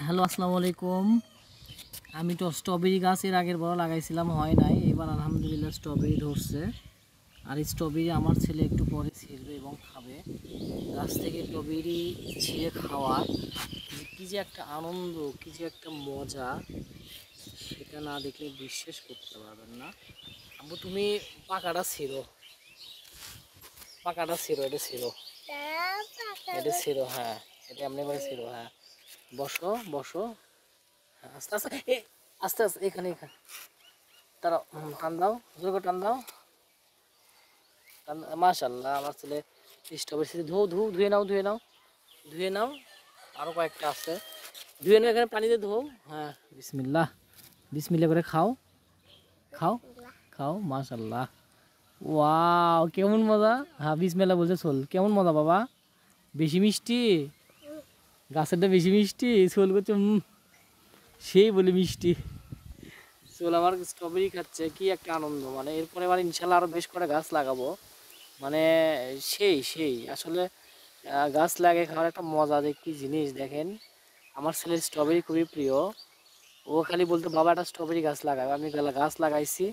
Hello, আসসালামু আলাইকুম। আমি তো স্ট্রবেরি গাছ এর আগের বার লাগাইছিলাম, হয় নাই। এবার আলহামদুলিল্লাহ স্ট্রবেরি ধরছে। আর এই স্ট্রবেরি আমার ছেলে একটু পরে ছিঁড়বে এবং খাবে। গাছ থেকে স্ট্রবেরি ছিঁড়ে খাওয়ার কী যে একটা আনন্দ, কী যে একটা মজা, সেটা না দেখলে বিশ্বাস করতে পারবেন না। আব্বু, তুমি পাকাটা ছিঁড়ো, পাকাটা ছিঁড়ো, এটা ছিঁড়ো, এটা ছিঁড়ো। হ্যাঁ, এটা এমনি করে ছিঁড়ো। হ্যাঁ, বসো বসো। হ্যাঁ, আস্তে আস্তে, আস্তে আস্তে, এখানে এখানে তারা টান দাও, জোর করে টান দাও। মাশাল্লাহ, আমার ছেলে স্ট্রবেরি সাথে ধুয়ে নাও, ধুয়ে নাও, ধুয়ে নাও। আরও কয়েকটা আছে, ধুয়ে নাও, এখানে পানিতে ধোও। হ্যাঁ, বিসমিল্লাহ, বিসমিল্লাহ করে খাও, খাও, খাও। মাশাল্লাহ, ওয়াও, কেমন মজা। হ্যাঁ, বিসমিল্লাহ বলছে সোল, কেমন মজা বাবা? বেশি মিষ্টি? গাছেরটা বেশি মিষ্টি? সোল করছে সেই বলে মিষ্টি। সোল আমার স্ট্রবেরি খাচ্ছে, কি একটা আনন্দ। মানে এরপরে এবার ইনশাল্লাহ আরও বেশ করে গাছ লাগাবো। মানে সেই সেই আসলে গাছ লাগিয়ে খাওয়ার একটা মজা যে কী জিনিস দেখেন। আমার ছেলের স্ট্রবেরি খুবই প্রিয়। ও খালি বলতো বাবা একটা স্ট্রবেরি গাছ লাগাবে। আমি গাছ লাগাইছি,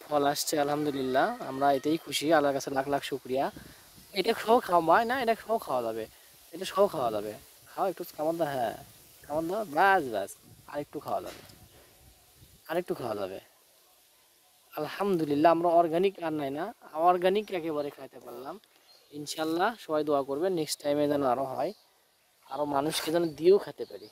ফল আসছে আলহামদুলিল্লাহ। আমরা এতেই খুশি, আল্লাহর কাছে লাখ লাখ শুক্রিয়া। এটা সহ খাওয়া না, এটা সহ খাওয়া যাবে, এটা সহ খাওয়া যাবে। খাও একটু, কামড় দাও। হ্যাঁ, কামড় দাও, ব্যাস ব্যাস। আরেকটু খাওয়া যাবে, আরেকটু খাওয়া যাবে। আলহামদুলিল্লাহ, আমরা অর্গানিক আর নাই না, অর্গানিক একেবারে খাইতে পারলাম। ইনশাল্লাহ সবাই দোয়া করবেন নেক্সট টাইমে যেন আরও হয়, আরও মানুষকে যেন দিয়েও খেতে পারি।